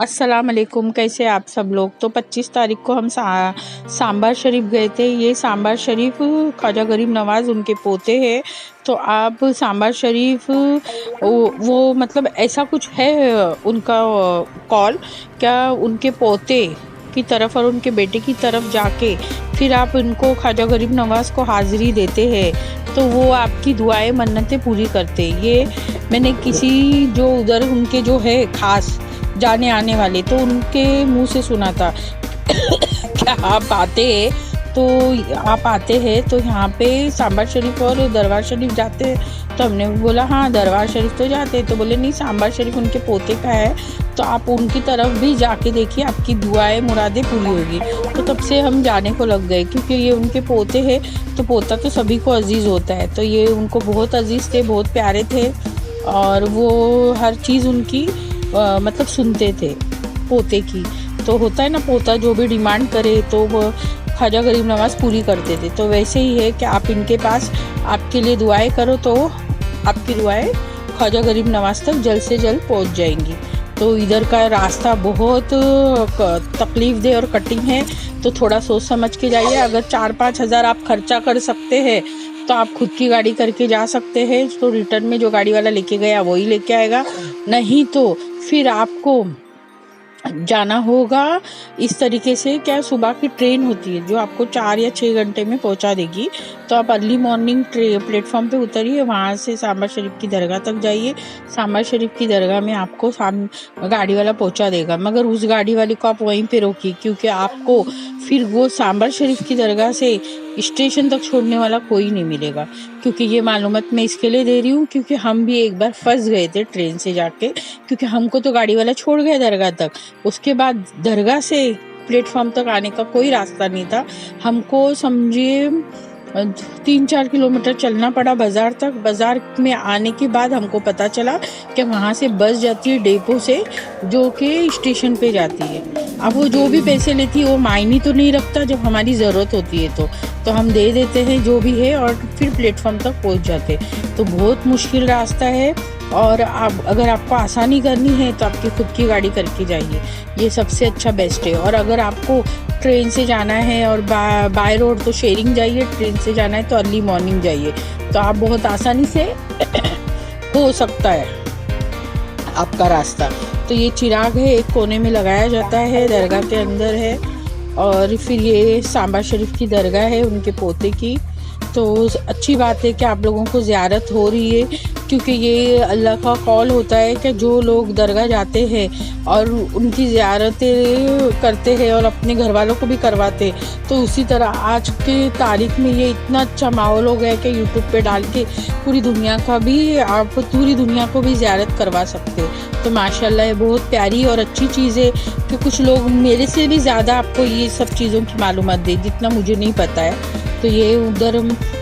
अस्सलाम वालेकुम। कैसे आप सब लोग। तो 25 तारीख को हम सांबर शरीफ गए थे। ये सांबर शरीफ ख्वाजा गरीब नवाज़ उनके पोते हैं। तो आप सांबर शरीफ वो मतलब ऐसा कुछ है उनका कॉल, क्या उनके पोते की तरफ और उनके बेटे की तरफ जाके फिर आप उनको ख्वाजा गरीब नवाज़ को हाज़िरी देते हैं तो वो आपकी दुआएं मन्नतें पूरी करते। ये मैंने किसी जो उधर उनके जो है ख़ास जाने आने वाले तो उनके मुंह से सुना था। क्या आप आते हैं तो यहाँ पे सांबर शरीफ और दरबार शरीफ जाते हैं। तो हमने बोला हाँ दरबार शरीफ तो जाते हैं। तो बोले नहीं, सांबर शरीफ उनके पोते का है तो आप उनकी तरफ भी जाके देखिए, आपकी दुआएं मुरादें पूरी होगी। तो तब से हम जाने को लग गए, क्योंकि ये उनके पोते हैं तो पोता तो सभी को अजीज़ होता है। तो ये उनको बहुत अजीज़ थे, बहुत प्यारे थे और वो हर चीज़ उनकी मतलब सुनते थे पोते की। तो होता है ना, पोता जो भी डिमांड करे तो वो ख्वाजा गरीब नवाज़ पूरी करते थे। तो वैसे ही है कि आप इनके पास आपके लिए दुआएं करो तो आपकी दुआएं ख्वाजा गरीब नवाज़ तक जल्द से जल्द पहुंच जाएंगी। तो इधर का रास्ता बहुत तकलीफ दे और कठिन है, तो थोड़ा सोच समझ के जाइए। अगर 4-5 हज़ार आप खर्चा कर सकते हैं तो आप खुद की गाड़ी करके जा सकते हैं। तो रिटर्न में जो गाड़ी वाला लेके गया वही लेके आएगा, नहीं तो फिर आपको जाना होगा इस तरीके से। क्या सुबह की ट्रेन होती है जो आपको 4 या 6 घंटे में पहुंचा देगी। तो आप अर्ली मॉर्निंग प्लेटफॉर्म पे उतरिए, वहाँ से सांबर शरीफ की दरगाह तक जाइए। सांबर शरीफ की दरगाह में आपको गाड़ी वाला पहुंचा देगा, मगर उस गाड़ी वाले को आप वहीं पे रोकिए, क्योंकि आपको फिर वो सांबर शरीफ की दरगाह से स्टेशन तक छोड़ने वाला कोई नहीं मिलेगा। क्योंकि ये मालूमात मैं इसके लिए दे रही हूँ क्योंकि हम भी एक बार फंस गए थे ट्रेन से जाके, क्योंकि हमको तो गाड़ी वाला छोड़ गया दरगाह तक, उसके बाद दरगाह से प्लेटफॉर्म तक आने का कोई रास्ता नहीं था। हमको समझिए 3-4 किलोमीटर चलना पड़ा बाज़ार तक। बाज़ार में आने के बाद हमको पता चला कि वहाँ से बस जाती है डेपो से, जो कि स्टेशन पे जाती है। अब वो जो भी पैसे लेती है वो मायने तो नहीं रखता, जब हमारी ज़रूरत होती है तो हम दे देते हैं जो भी है और फिर प्लेटफॉर्म तक पहुँच जाते। तो बहुत मुश्किल रास्ता है और अगर आपको आसानी करनी है तो आपकी खुद की गाड़ी करके जाइए, ये सबसे अच्छा बेस्ट है। और अगर आपको ट्रेन से जाना है और बाय रोड तो शेयरिंग जाइए, ट्रेन से जाना है तो अर्ली मॉर्निंग जाइए, तो आप बहुत आसानी से हो सकता है आपका रास्ता। तो ये चिराग है, एक कोने में लगाया जाता है, दरगाह के अंदर है। और फिर ये सांबर शरीफ की दरगाह है उनके पोते की। तो अच्छी बात है कि आप लोगों को ज़ियारत हो रही है, क्योंकि ये अल्लाह का कौल होता है कि जो लोग दरगाह जाते हैं और उनकी ज़ियारतें करते हैं और अपने घर वालों को भी करवाते हैं, तो उसी तरह आज के तारीख में ये इतना अच्छा माहौल हो गया कि यूट्यूब पे डाल के पूरी दुनिया को भी ज़ियारत करवा सकते हैं। तो माशाल्लाह ये बहुत प्यारी और अच्छी चीज़ है कि कुछ लोग मेरे से भी ज़्यादा आपको ये सब चीज़ों की मालूमात दे, जितना मुझे नहीं पता है। तो ये उधर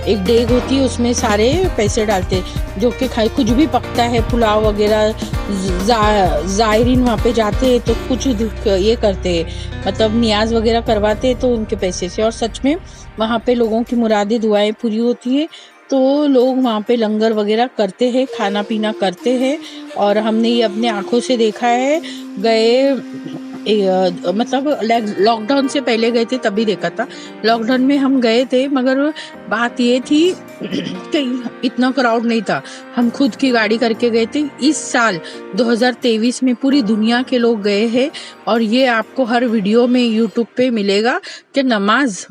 एक डेग होती है, उसमें सारे पैसे डालते जो कि कुछ भी पकता है, पुलाव वगैरह। ज़ायरीन वहाँ पे जाते हैं तो कुछ ये करते हैं, मतलब नियाज वगैरह करवाते हैं तो उनके पैसे से। और सच में वहाँ पे लोगों की मुरादें दुआएं पूरी होती है। तो लोग वहाँ पे लंगर वगैरह करते हैं, खाना पीना करते हैं। और हमने ये अपने आँखों से देखा है। मतलब लॉकडाउन से पहले गए थे तभी देखा था। लॉकडाउन में हम गए थे, मगर बात ये थी कि इतना क्राउड नहीं था, हम खुद की गाड़ी करके गए थे। इस साल 2023 में पूरी दुनिया के लोग गए हैं और ये आपको हर वीडियो में यूट्यूब पे मिलेगा कि नमाज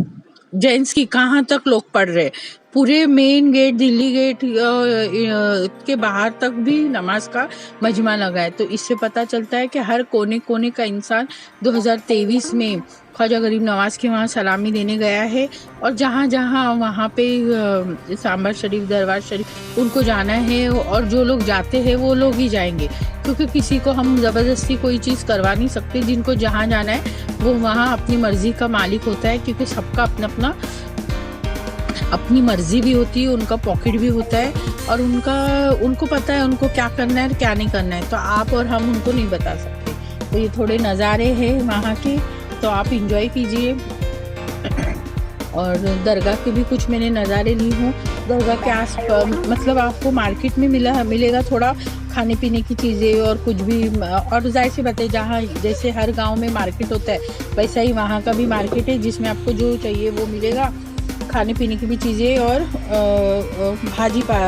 जेंट्स की कहाँ तक लोग पढ़ रहे। पूरे मेन गेट, दिल्ली गेट के बाहर तक भी नमाज का मजमा लगा है। तो इससे पता चलता है कि हर कोने कोने का इंसान 2023 में ख्वाजा गरीब नवाज़ के वहाँ सलामी देने गया है। और जहाँ जहाँ वहाँ पे सांबर शरीफ, दरबार शरीफ उनको जाना है, और जो लोग जाते हैं वो लोग ही जाएंगे, क्योंकि किसी को हम ज़बरदस्ती कोई चीज़ करवा नहीं सकते। जिनको जहाँ जाना है वो वहाँ अपनी मर्ज़ी का मालिक होता है, क्योंकि सबका अपनी मर्जी भी होती है, उनका पॉकेट भी होता है और उनको पता है उनको क्या करना है और क्या नहीं करना है। तो आप और हम उनको नहीं बता सकते। तो ये थोड़े नज़ारे हैं वहाँ के, तो आप इंजॉय कीजिए। और दरगाह के भी कुछ मैंने नज़ारे ली हूँ। दरगाह के आस मतलब आपको मार्केट में मिलेगा थोड़ा खाने पीने की चीज़ें और कुछ भी। और जाहिर सी बात है, जहाँ जैसे हर गांव में मार्केट होता है वैसा ही वहाँ का भी मार्केट है, जिसमें आपको जो चाहिए वो मिलेगा, खाने पीने की भी चीज़ें और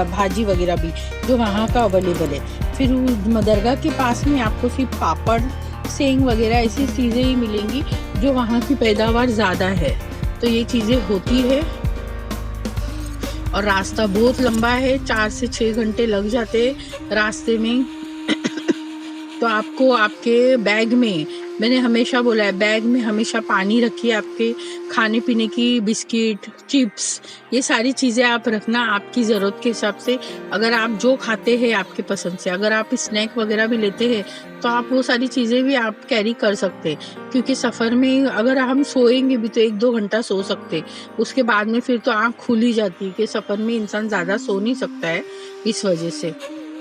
भाजी वगैरह भी जो वहाँ का अवेलेबल है। फिर दरगाह के पास में आपको सिर्फ पापड़, सेंग वगैरह ऐसी चीज़ें ही मिलेंगी जो वहाँ की पैदावार ज़्यादा है। तो ये चीज़ें होती है। और रास्ता बहुत लंबा है, 4 से 6 घंटे लग जाते हैं रास्ते में। तो आपको आपके बैग में, मैंने हमेशा बोला है, बैग में हमेशा पानी रखिए, आपके खाने पीने की बिस्किट, चिप्स, ये सारी चीज़ें आप रखना आपकी ज़रूरत के हिसाब से। अगर आप जो खाते हैं आपके पसंद से, अगर आप स्नैक वगैरह भी लेते हैं तो आप वो सारी चीज़ें भी आप कैरी कर सकते हैं। क्योंकि सफ़र में अगर हम सोएंगे भी तो 1-2 घंटा सो सकते, उसके बाद में फिर तो आँख खुल ही जाती है कि सफ़र में इंसान ज़्यादा सो नहीं सकता है इस वजह से।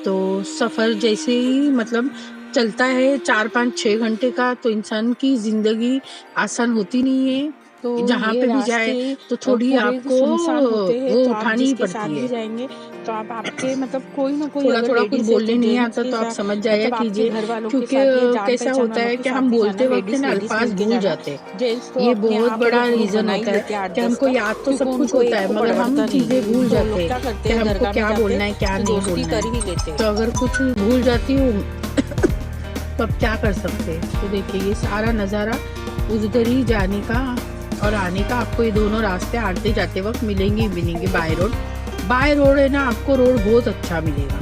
तो सफ़र जैसे ही मतलब चलता है 4-5-6 घंटे का, तो इंसान की ज़िंदगी आसान होती नहीं है। तो जहाँ पे भी जाए तो थोड़ी आपको वो उठानी ही पड़ती है। जाएंगे तो आप आपके मतलब कोई ना कोई थोड़ा थोड़ा कुछ बोलने नहीं आता तो आप समझ जाया कीजिए, क्योंकि कैसा होता है कि हम बोलते वक्त ना अल्फाज भूल जाते हैं। ये बहुत बड़ा रीजन होता है कि हमको याद तो सब कुछ होता है मगर हम चीजें भूल जाते हैं कि हमको क्या बोलना है क्या नहीं बोलना है। तो अगर कुछ भूल जाती हूँ तो अब क्या कर सकते हैं। तो देखिए ये सारा नज़ारा उधर ही जाने का और आने का, आपको ये दोनों रास्ते आते जाते वक्त मिलेंगे ही मिलेंगे। बाय रोड है ना, आपको रोड बहुत अच्छा मिलेगा,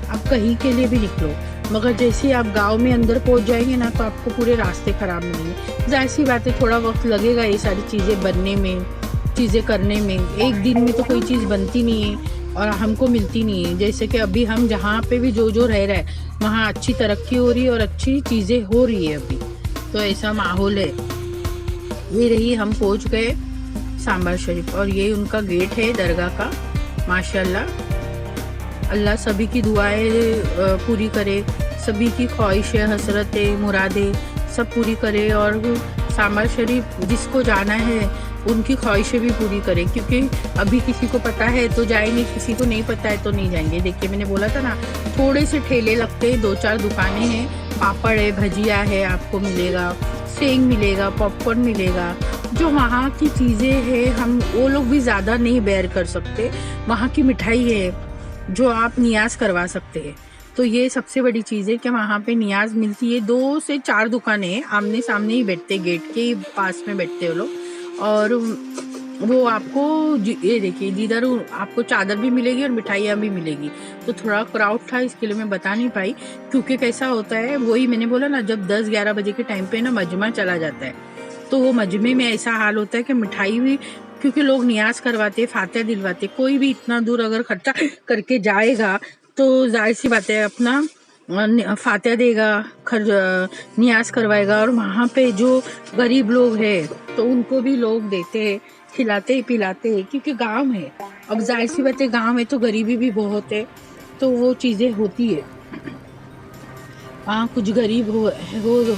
आप कहीं के लिए भी निकलो। मगर जैसे आप गांव में अंदर पहुंच जाएंगे ना तो आपको पूरे रास्ते खराब मिलेंगे। जाहिर सी बात है, थोड़ा वक्त लगेगा ये सारी चीज़ें बनने में, चीज़ें करने में। एक दिन में तो कोई चीज़ बनती नहीं है और हमको मिलती नहीं है। जैसे कि अभी हम जहाँ पे भी जो रह रहा है वहाँ अच्छी तरक्की हो रही है और अच्छी चीज़ें हो रही है अभी, तो ऐसा माहौल है। ये रही, हम पहुँच गए सांबर शरीफ और ये उनका गेट है दरगाह का। माशाल्लाह, अल्लाह सभी की दुआएं पूरी करे, सभी की ख्वाहिशें, हसरतें, मुरादें सब पूरी करे। और सांबर शरीफ जिसको जाना है उनकी ख्वाहिशें भी पूरी करे, क्योंकि अभी किसी को पता है तो जाएंगे, किसी को नहीं पता है तो नहीं जाएंगे। देखिए मैंने बोला था ना, थोड़े से ठेले लगते हैं, 2-4 दुकानें हैं, पापड़ है, भजिया है, आपको मिलेगा, सेंग मिलेगा, पॉपकॉर्न मिलेगा। जो वहाँ की चीज़ें हैं हम वो लोग भी ज़्यादा नहीं बेयर कर सकते। वहाँ की मिठाई है जो आप नियाज करवा सकते हैं। तो ये सबसे बड़ी चीज़ है कि वहाँ पे नियाज मिलती है। 2 से 4 दुकानें हैं, आमने सामने ही बैठते, गेट के पास में बैठते वो लोग। और वो आपको ये देखिए जिधर आपको चादर भी मिलेगी और मिठाइयाँ भी मिलेगी। तो थोड़ा क्राउड था इसके लिए मैं बता नहीं पाई, क्योंकि कैसा होता है वही मैंने बोला ना, जब 10-11 बजे के टाइम पे ना मजमा चला जाता है तो वो मजमे में ऐसा हाल होता है कि मिठाई भी, क्योंकि लोग नियाज करवाते, फातिहा दिलवाते, कोई भी इतना दूर अगर खर्चा करके जाएगा तो जाहिर सी बात है अपना फातिहा देगा, नियाज करवाएगा। और वहाँ पे जो गरीब लोग हैं तो उनको भी लोग देते हैं, खिलाते पिलाते हैं, क्योंकि गांव है। अब जाहिर सी बात है गांव है तो गरीबी भी बहुत है, तो वो चीज़ें होती है। वहाँ कुछ गरीब हो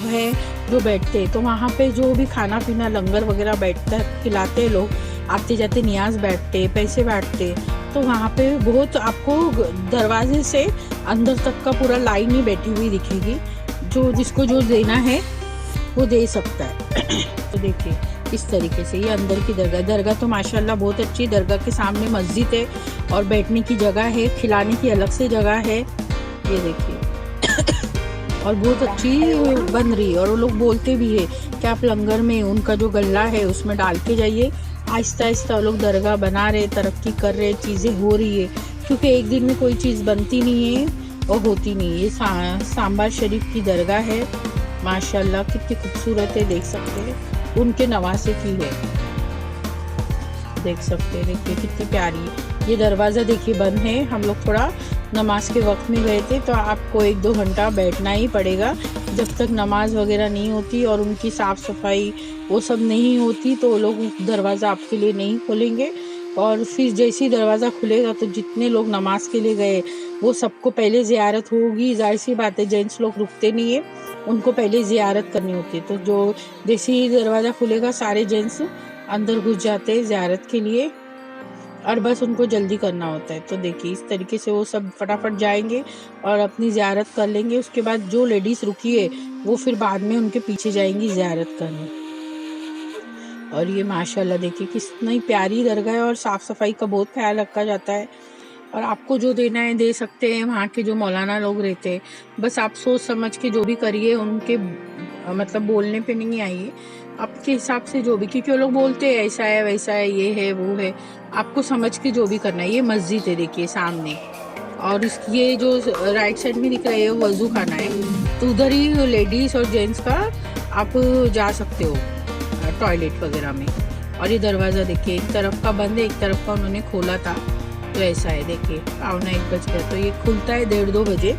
है जो बैठते हैं, तो वहाँ पे जो भी खाना पीना लंगर वगैरह बैठता है, खिलाते हैं लोग, आते जाते नियाज बैठते, पैसे बांटते। तो वहाँ पे बहुत आपको दरवाजे से अंदर तक का पूरा लाइन ही बैठी हुई दिखेगी, जो जिसको जो देना है वो दे सकता है। तो देखिए इस तरीके से ये अंदर की दरगाह तो माशाल्लाह बहुत अच्छी। दरगाह के सामने मस्जिद है और बैठने की जगह है, खिलाने की अलग से जगह है, ये देखिए। और बहुत अच्छी बन रही है। और वो लोग बोलते भी है कि आप लंगर में उनका जो गल्ला है उसमें डाल के जाइए। आहिस्ता आहिस्ता वो लोग दरगाह बना रहे, तरक्की कर रहे, चीज़ें हो रही है, क्योंकि एक दिन में कोई चीज़ बनती नहीं है और होती नहीं है। ये सांबर शरीफ की दरगाह है, माशाल्लाह कितनी खूबसूरत है, देख सकते हैं, उनके नवासे की है, देख सकते हैं, देखिए कितनी प्यारी है। ये दरवाज़ा देखिए बंद है, हम लोग थोड़ा नमाज के वक्त में गए थे, तो आपको 1-2 घंटा बैठना ही पड़ेगा जब तक नमाज वगैरह नहीं होती और उनकी साफ़ सफाई वो सब नहीं होती, तो वो लोग दरवाज़ा आपके लिए नहीं खोलेंगे। और फिर जैसे ही दरवाज़ा खुलेगा तो जितने लोग नमाज के लिए गए वो सबको पहले ज़ियारत होगी। जाहिर सी बात है जेंट्स लोग रुकते नहीं है, उनको पहले ज़ियारत करनी होती है। तो जो जैसे ही दरवाज़ा खुलेगा सारे जेंट्स अंदर घुस जाते हैं ज़ियारत के लिए। और बस उनको जल्दी करना होता है। तो देखिए इस तरीके से वो सब फटाफट जाएंगे और अपनी ज़ियारत कर लेंगे। उसके बाद जो लेडीज़ रुकी है वो फिर बाद में उनके पीछे जाएंगी ज़ियारत करने। और ये माशाल्लाह देखिए कितनी प्यारी दरगाह है और साफ़ सफाई का बहुत ख्याल रखा जाता है। और आपको जो देना है दे सकते हैं, वहाँ के जो मौलाना लोग रहते हैं, बस आप सोच समझ के जो भी करिए, उनके मतलब बोलने पे नहीं आइए, आपके हिसाब से जो भी, क्योंकि वो लोग बोलते हैं ऐसा है वैसा है, ये है वो है, आपको समझ के जो भी करना है। ये मस्जिद है देखिए सामने, और ये जो राइट साइड में दिख रहा है वजू खाना है, तो उधर ही लेडीज और जेंट्स का आप जा सकते हो टॉयलेट वगैरह में। और ये दरवाज़ा देखिए एक तरफ का बंद है, एक तरफ का उन्होंने खोला था, तो ऐसा है देखिए 1:15 बज गया, तो ये खुलता है 1:30-2 बजे।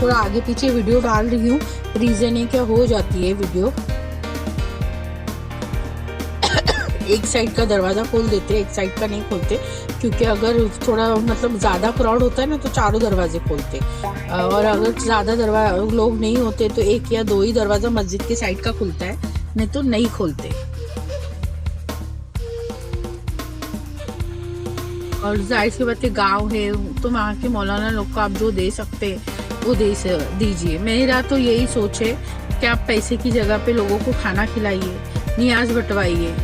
थोड़ा आगे पीछे वीडियो डाल रही हूँ, रीज़न है क्या हो जाती है वीडियो। एक साइड का दरवाज़ा खोल देते, एक साइड का नहीं खोलते, क्योंकि अगर थोड़ा मतलब ज़्यादा क्राउड होता है ना तो चारों दरवाजे खोलते, और अगर ज़्यादा लोग नहीं होते तो एक या दो ही दरवाज़ा मस्जिद के साइड का खुलता है, नहीं तो नहीं खोलते। और जाहिर सी बात है गाँव है, तो वहाँ के मौलाना लोग को आप जो दे सकते वो दीजिए। मेरा तो यही सोच है कि आप पैसे की जगह पे लोगों को खाना खिलाइए, नियाज बंटवाइए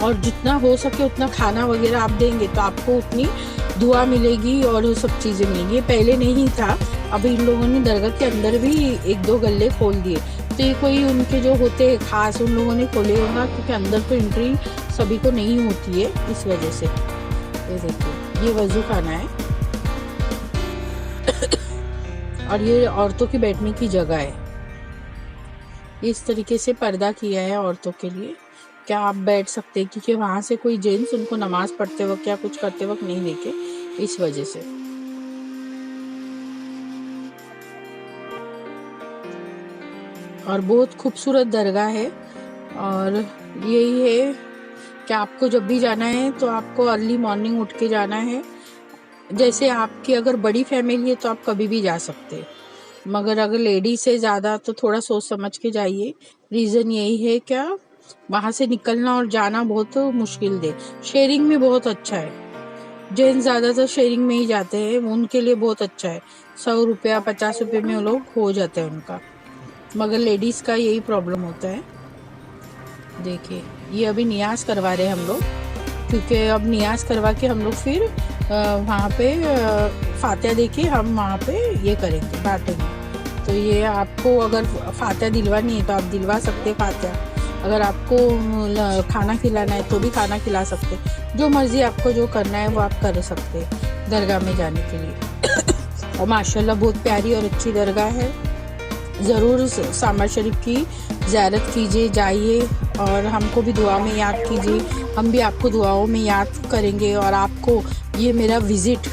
और जितना हो सके उतना खाना वगैरह आप देंगे तो आपको उतनी दुआ मिलेगी और वो सब चीज़ें मिलेंगी। पहले नहीं था, अब इन लोगों ने दरगाह के अंदर भी 1-2 गल्ले खोल दिए, तो ये कोई उनके जो होते हैं खास उन लोगों ने खोले होगा, क्योंकि अंदर तो एंट्री सभी को नहीं होती है, इस वजह से। ये देखिए ये वजू खाना है और ये औरतों की बैठने की जगह है। इस तरीके से पर्दा किया है औरतों के लिए, क्या आप बैठ सकते हैं, क्योंकि वहाँ से कोई जेंट्स उनको नमाज पढ़ते वक्त या कुछ करते वक्त नहीं देखे, इस वजह से। और बहुत खूबसूरत दरगाह है। और यही है कि आपको जब भी जाना है तो आपको अर्ली मॉर्निंग उठ के जाना है। जैसे आपकी अगर बड़ी फैमिली है तो आप कभी भी जा सकते हैं, मगर अगर लेडीज है ज़्यादा तो थोड़ा सोच समझ के जाइए। रीज़न यही है क्या वहाँ से निकलना और जाना बहुत मुश्किल है। शेयरिंग में बहुत अच्छा है, जेंट्स ज़्यादातर शेयरिंग में ही जाते हैं, उनके लिए बहुत अच्छा है। 100 रुपया 50 रुपये में वो लोग हो जाते हैं उनका, मगर लेडीज़ का यही प्रॉब्लम होता है। देखिए ये अभी नियाज करवा रहे हैं हम लोग, क्योंकि अब नियाज करवा के हम लोग फिर वहाँ पे फातिहा देके हम वहाँ पे ये करेंगे, बांटेंगे। तो ये आपको अगर फातिहा दिलवानी है तो आप दिलवा सकते हैं फातिहा, अगर आपको खाना खिलाना है तो भी खाना खिला सकते, जो मर्ज़ी आपको जो करना है वो आप कर सकते हैं दरगाह में जाने के लिए। और माशाल्लाह बहुत प्यारी और अच्छी दरगाह है, ज़रूर सामर शरीफ की ज़ियारत कीजिए, जाइए और हमको भी दुआ में याद कीजिए, हम भी आपको दुआओं में याद करेंगे। और आपको ये मेरा विज़िट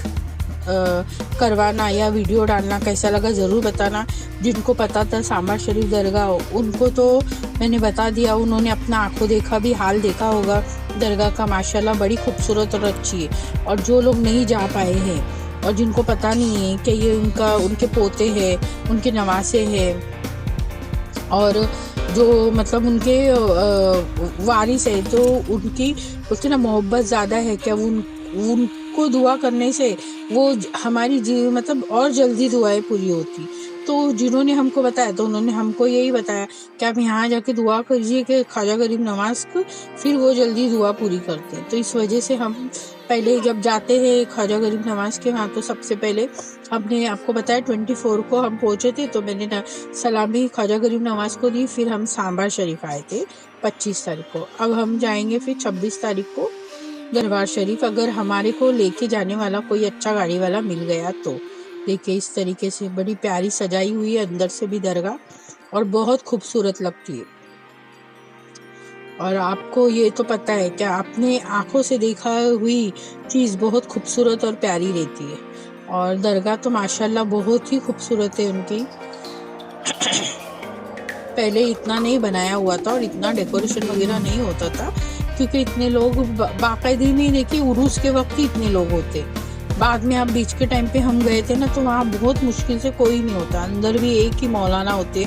करवाना या वीडियो डालना कैसा लगा ज़रूर बताना। जिनको पता था सामर शरीफ दरगाह उनको तो मैंने बता दिया, उन्होंने अपना आंखों देखा भी हाल देखा होगा दरगाह का। माशाल्लाह बड़ी खूबसूरत और अच्छी है। और जो लोग नहीं जा पाए हैं और जिनको पता नहीं है कि ये उनके पोते हैं, उनके नवासे हैं, और जो मतलब उनके वारिस है, तो उनकी बोलते ना मोहब्बत ज़्यादा है क्या, उनको दुआ करने से वो हमारी मतलब और जल्दी दुआएं पूरी होती। तो जिन्होंने हमको बताया तो उन्होंने हमको यही बताया कि आप यहाँ जाके दुआ कीजिए कि ख्वाजा गरीब नवाज को, फिर वो जल्दी दुआ पूरी करते हैं। तो इस वजह से हम पहले जब जाते हैं ख्वाजा गरीब नवाज के वहाँ, तो सबसे पहले हमने आपको बताया 24 को हम पहुँचे थे, तो मैंने सलामी ख्वाजा गरीब नवाज को दी, फिर हम सांबर शरीफ आए थे 25 तारीख को। अब हम जाएंगे फिर 26 तारीख को दरबार शरीफ, अगर हमारे को लेके जाने वाला कोई अच्छा गाड़ी वाला मिल गया तो। देखिए इस तरीके से बड़ी प्यारी सजाई हुई है अंदर से भी दरगाह, और बहुत खूबसूरत लगती है। और आपको ये तो पता है कि आपने आंखों से देखा हुई चीज़ बहुत खूबसूरत और प्यारी रहती है। और दरगाह तो माशाल्लाह बहुत ही खूबसूरत है उनकी। पहले इतना नहीं बनाया हुआ था और इतना डेकोरेशन वगैरह नहीं होता था, क्योंकि इतने लोग बाकायदे नहीं, देखिए उरूस के वक्त ही इतने लोग होते। बाद में आप बीच के टाइम पे हम गए थे ना, तो वहाँ बहुत मुश्किल से कोई नहीं होता, अंदर भी एक ही मौलाना होते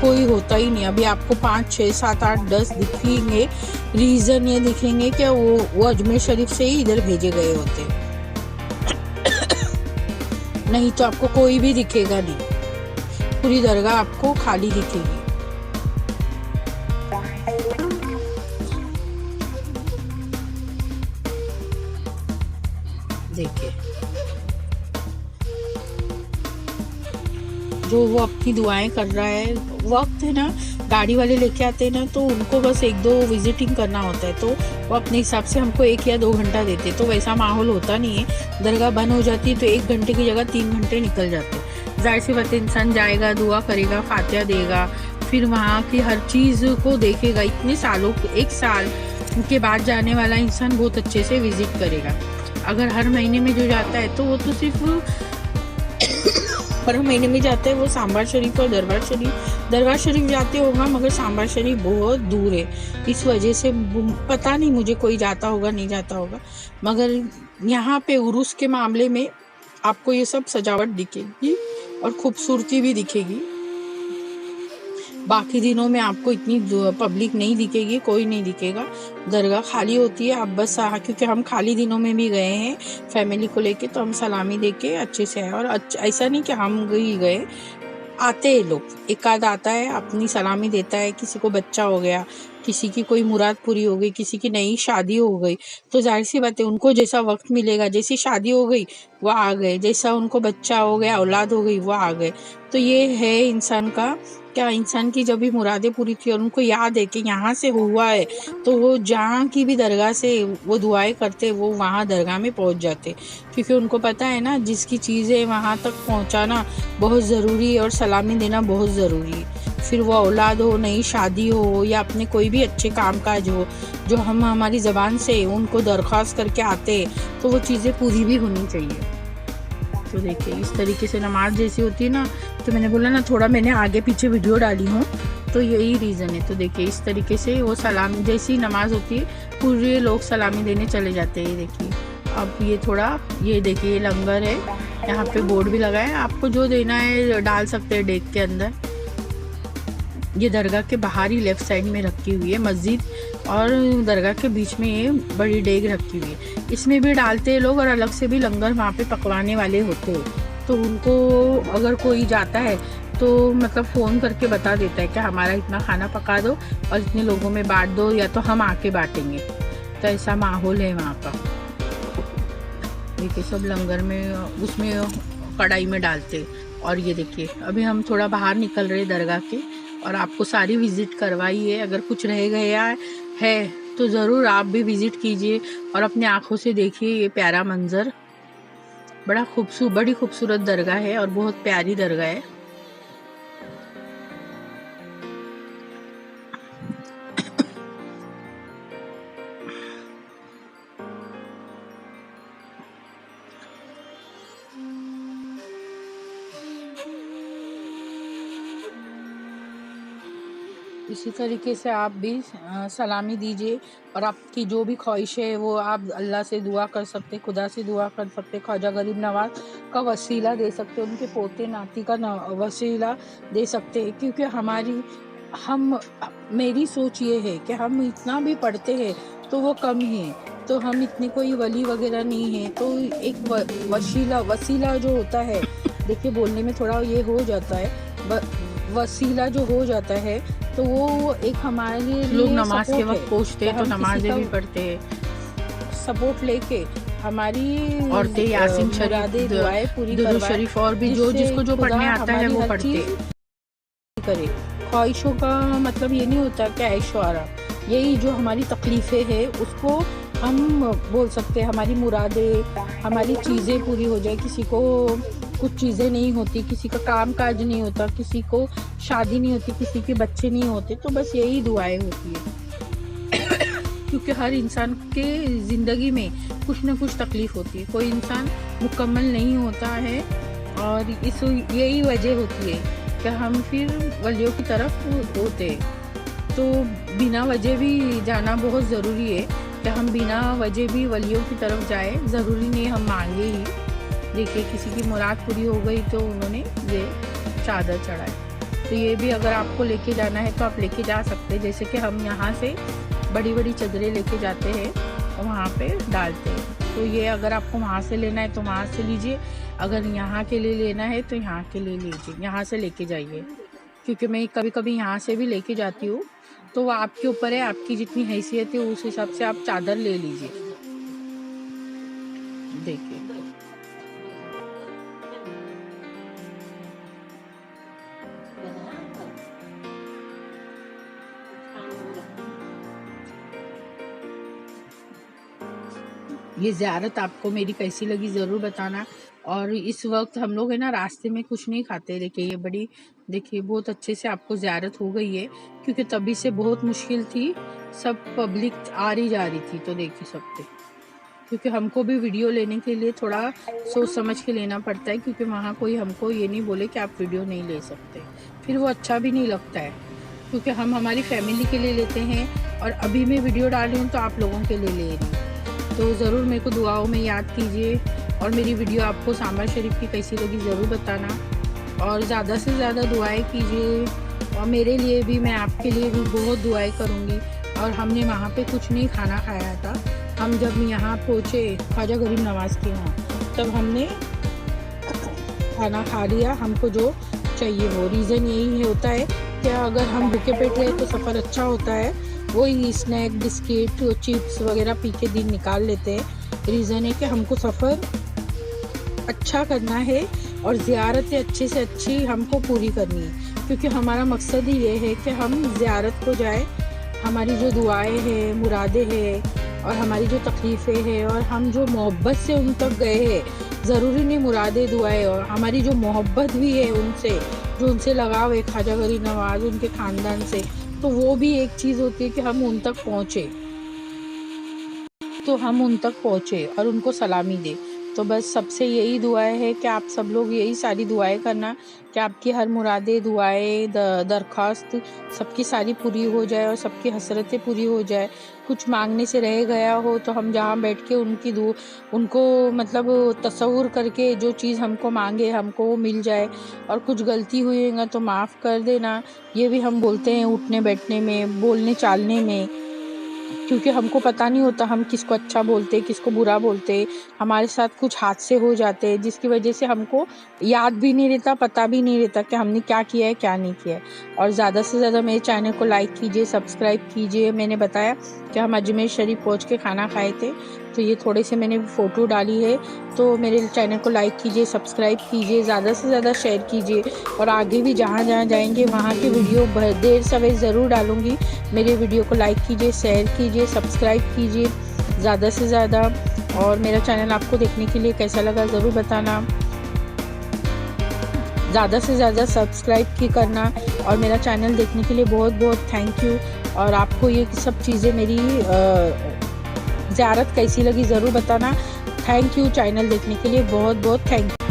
कोई होता ही नहीं। अभी आपको 5, 6, 7, 8, 10 दिखेंगे। रीज़न ये दिखेंगे कि वो अजमेर शरीफ से ही इधर भेजे गए होते, नहीं तो आपको कोई भी दिखेगा नहीं। पूरी दरगाह आपको खाली दिखेगी। देखिए, जो वो अपनी दुआएं कर रहा है, वक्त है ना, गाड़ी वाले लेके आते हैं ना, तो उनको बस 1-2 विजिटिंग करना होता है, तो वो अपने हिसाब से हमको 1 या 2 घंटा देते, तो वैसा माहौल होता नहीं है। दरगाह बंद हो जाती है तो 1 घंटे की जगह 3 घंटे निकल जाते हैं। जाहिर सी बात है, इंसान जाएगा, दुआ करेगा, फातिहा देगा, फिर वहाँ की हर चीज़ को देखेगा। इतने सालों, 1 साल के बाद जाने वाला इंसान बहुत अच्छे से विजिट करेगा। अगर हर महीने में जो जाता है तो वो तो सिर्फ हर महीने में जाता है, वो सांबा शरीफ और दरबार शरीफ जाते होगा, मगर सांबा शरीफ बहुत दूर है। इस वजह से पता नहीं मुझे कोई जाता होगा नहीं जाता होगा, मगर यहाँ पे उरूस के मामले में आपको ये सब सजावट दिखेगी और खूबसूरती भी दिखेगी। बाकी दिनों में आपको इतनी पब्लिक नहीं दिखेगी, कोई नहीं दिखेगा, दरगाह खाली होती है। आप बस क्योंकि हम खाली दिनों में भी गए हैं फैमिली को लेके, तो हम सलामी दे के अच्छे से आए। और ऐसा नहीं कि हम ही गए, आते हैं लोग, एक आध आता है, अपनी सलामी देता है। किसी को बच्चा हो गया, किसी की कोई मुराद पूरी हो गई, किसी की नई शादी हो गई, तो जाहिर सी बात है उनको जैसा वक्त मिलेगा, जैसी शादी हो गई वो आ गए, जैसा उनको बच्चा हो गया, औलाद हो गई, वो आ गए। तो ये है इंसान का क्या, इंसान की जब भी मुरादें पूरी थी और उनको याद है कि यहाँ से हुआ है, तो वो जहाँ की भी दरगाह से वो दुआएं करते, वो वहाँ दरगाह में पहुँच जाते, क्योंकि उनको पता है ना, जिसकी चीज़ें वहाँ तक पहुँचाना बहुत ज़रूरी है और सलामी देना बहुत ज़रूरी है। फिर वो औलाद हो, नई शादी हो, या अपने कोई भी अच्छे कामकाज हो, जो हम हमारी ज़बान से उनको दरख्वास्त करके आते, तो वो चीज़ें पूरी भी होनी चाहिए। तो देखिए, इस तरीके से नमाज जैसी होती है ना, तो मैंने बोला ना, थोड़ा मैंने आगे पीछे वीडियो डाली हूँ, तो यही रीज़न है। तो देखिए, इस तरीके से वो सलामी जैसी नमाज होती है, पूरे लोग सलामी देने चले जाते हैं। देखिए, अब ये थोड़ा, ये देखिए, ये लंगर है, यहाँ पे बोर्ड भी लगा है, आपको जो देना है डाल सकते हैं डेग के अंदर। ये दरगाह के बाहर ही लेफ्ट साइड में रखी हुई है मस्जिद, और दरगाह के बीच में ये बड़ी डेग रखी हुई है, इसमें भी डालते हैं लोग, और अलग से भी लंगर वहाँ पे पकवाने वाले होते हैं। तो उनको अगर कोई जाता है तो मतलब फ़ोन करके बता देता है कि हमारा इतना खाना पका दो और इतने लोगों में बांट दो, या तो हम आके बांटेंगे। तो ऐसा माहौल है वहाँ का। देखिए, सब लंगर में, उसमें कढ़ाई में डालते। और ये देखिए, अभी हम थोड़ा बाहर निकल रहे दरगाह के, और आपको सारी विज़िट करवाई है। अगर कुछ रह गया है तो ज़रूर आप भी विज़िट कीजिए और अपने आँखों से देखिए ये प्यारा मंज़र। बड़ी खूबसूरत दरगाह है और बहुत प्यारी दरगाह है। इसी तरीके से आप भी सलामी दीजिए, और आपकी जो भी ख्वाहिश है वो आप अल्लाह से दुआ कर सकते, खुदा से दुआ कर सकते, ख्वाजा गरीब नवाज का वसीला दे सकते, उनके पोते नाती का वसीला दे सकते हैं। क्योंकि मेरी सोच ये है कि हम इतना भी पढ़ते हैं तो वो कम है, तो हम इतने कोई वली वगैरह नहीं है, तो एक वसीला जो होता है, देखिए बोलने में थोड़ा ये हो जाता है, वसीला जो हो जाता है, तो वो एक हमारे लोग नमाज के वक्त पहुँचते हैं तो नमाजें भी पढ़ते हैं, सपोर्ट लेके हमारी औरतें यासीन शरीफ, दुआएं पूरी दुरूद शरीफ, और भी जो जिसको जो पढ़ने आता है वो पढ़ते करे। ख्वाहिशों का मतलब ये नहीं होता कि ऐशो आराम, यही जो हमारी तकलीफ़ें हैं उसको हम बोल सकते हैं, हमारी मुरादें, हमारी चीज़ें पूरी हो जाए। किसी को कुछ चीज़ें नहीं होती, किसी का काम काज नहीं होता, किसी को शादी नहीं होती, किसी के बच्चे नहीं होते, तो बस यही दुआएं होती है। क्योंकि हर इंसान के ज़िंदगी में कुछ ना कुछ तकलीफ़ होती है, कोई इंसान मुकम्मल नहीं होता है, और यही वजह होती है कि हम फिर वलियों की तरफ होते हैं। तो बिना वजह भी जाना बहुत ज़रूरी है कि हम बिना वजह भी वलियों की तरफ जाए, ज़रूरी नहीं हम मांगे ही। देखिए, किसी की मुराद पूरी हो गई तो उन्होंने ये चादर चढ़ाई। तो ये भी अगर आपको लेके जाना है तो आप लेके जा सकते हैं। जैसे कि हम यहाँ से बड़ी बड़ी चादरें लेके जाते हैं और वहाँ पे डालते हैं। तो ये अगर आपको वहाँ से लेना है तो वहाँ से लीजिए, अगर यहाँ के लिए लेना है तो यहाँ के लिए लीजिए, यहाँ से लेके जाइए। क्योंकि मैं कभी कभी यहाँ से भी लेके जाती हूँ, तो वो आपके ऊपर है, आपकी जितनी हैसियत है उस हिसाब से आप चादर ले लीजिए। देखिए ये ज़ियारत आपको मेरी कैसी लगी ज़रूर बताना। और इस वक्त हम लोग है ना रास्ते में कुछ नहीं खाते। देखिए ये बड़ी, देखिए बहुत अच्छे से आपको ज़ियारत हो गई है, क्योंकि तभी से बहुत मुश्किल थी, सब पब्लिक आ रही जा रही थी। तो देखिए सबके, क्योंकि हमको भी वीडियो लेने के लिए थोड़ा सोच समझ के लेना पड़ता है, क्योंकि वहाँ कोई हमको ये नहीं बोले कि आप वीडियो नहीं ले सकते, फिर वो अच्छा भी नहीं लगता है। क्योंकि हम हमारी फैमिली के लिए लेते हैं, और अभी मैं वीडियो डाल रही हूँ तो आप लोगों के लिए ले रही हूँ। तो ज़रूर मेरे को दुआओं में याद कीजिए, और मेरी वीडियो आपको सांबा शरीफ की कैसी लगी ज़रूर बताना, और ज़्यादा से ज़्यादा दुआएं कीजिए। और मेरे लिए भी, मैं आपके लिए भी बहुत दुआएं करूँगी। और हमने वहाँ पे कुछ नहीं खाना खाया था, हम जब यहाँ पहुँचे ख्वाजा गरीब नवाज़ के यहाँ, तब हमने खाना खा लिया, हमको जो चाहिए वो। रीज़न यही होता है कि अगर हम भूखे पेट रहे तो सफ़र अच्छा होता है, वही स्नैक बिस्किट चिप्स वगैरह पी के दिन निकाल लेते हैं। रीज़न है कि हमको सफ़र अच्छा करना है, और ज़ियारतें अच्छे से अच्छी हमको पूरी करनी है, क्योंकि हमारा मकसद ही ये है कि हम ज़ियारत को जाए, हमारी जो दुआएं हैं, मुरादें हैं, और हमारी जो तकलीफ़ें हैं, और हम जो मोहब्बत से उन तक गए हैं, ज़रूरी नहीं मुरादें दुआएं, और हमारी जो मोहब्बत भी है उनसे, जो उनसे लगाव है ख्वाजा गरीब नवाज़ उनके ख़ानदान से, तो वो भी एक चीज़ होती है कि हम उन तक पहुँचे, तो हम उन तक पहुँचे और उनको सलामी दें। तो बस सबसे यही दुआएं है कि आप सब लोग यही सारी दुआएं करना कि आपकी हर मुरादें, दुआएं, दरख्वास्त सबकी सारी पूरी हो जाए, और सबकी हसरतें पूरी हो जाए। कुछ मांगने से रह गया हो तो हम जहाँ बैठ के उनको मतलब तसव्वुर करके जो चीज़ हमको मांगे हमको वो मिल जाए। और कुछ गलती हुई होगा तो माफ़ कर देना, ये भी हम बोलते हैं उठने बैठने में, बोलने चालने में, क्योंकि हमको पता नहीं होता हम किसको अच्छा बोलते किसको बुरा बोलते। हमारे साथ कुछ हादसे हो जाते हैं जिसकी वजह से हमको याद भी नहीं रहता, पता भी नहीं रहता कि हमने क्या किया है क्या नहीं किया है। और ज़्यादा से ज़्यादा मेरे चैनल को लाइक कीजिए, सब्सक्राइब कीजिए। मैंने बताया कि हम अजमेर शरीफ पहुँच के खाना खाए थे, तो ये थोड़े से मैंने फ़ोटो डाली है। तो मेरे चैनल को लाइक कीजिए, सब्सक्राइब कीजिए, ज़्यादा से ज़्यादा शेयर कीजिए। और आगे भी जहाँ जहाँ जाएंगे वहाँ की वीडियो देर सवेर ज़रूर डालूँगी। मेरे वीडियो को लाइक कीजिए, शेयर कीजिए, सब्सक्राइब कीजिए ज़्यादा से ज़्यादा। और मेरा चैनल आपको देखने के लिए कैसा लगा ज़रूर बताना। ज़्यादा से ज़्यादा सब्सक्राइब की करना, और मेरा चैनल देखने के लिए बहुत बहुत थैंक यू। और आपको ये सब चीज़ें मेरी ज़ियारत कैसी लगी ज़रूर बताना। थैंक यू चैनल देखने के लिए, बहुत बहुत थैंक यू।